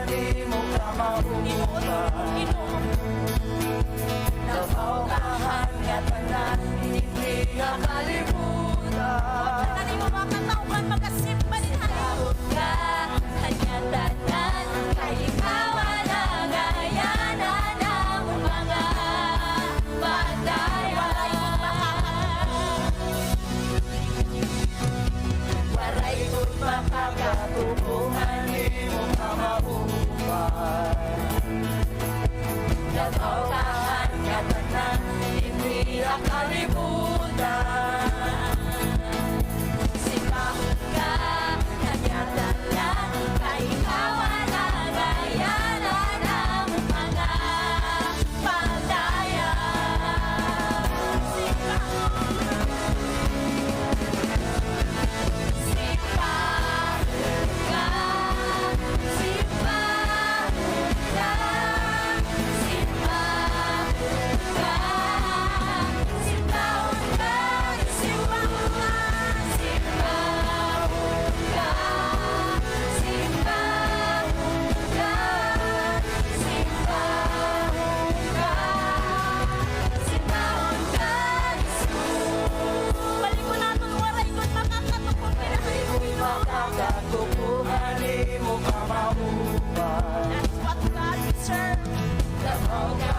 di mo ka mahuhuman. Dabaw ka hanggat na hindi nakalimutan. Tani mo makatauhan mag-asip pa rin Sahod ka, kanya-tanan, kay ikaw na gaya na ng mga batayan. Waray ko't makakatutungan, di mo ka mahuhuman. Dabaw ka hanggat na hindi nakalimutan. Sahod ka, kanya-tanan, kay ikaw na gaya na ng mga batayan. Balik ko na itong waray ko't makakatukong Makakatukuhan, di mo ka mahuhuman. That's what God deserves. Dabaw ka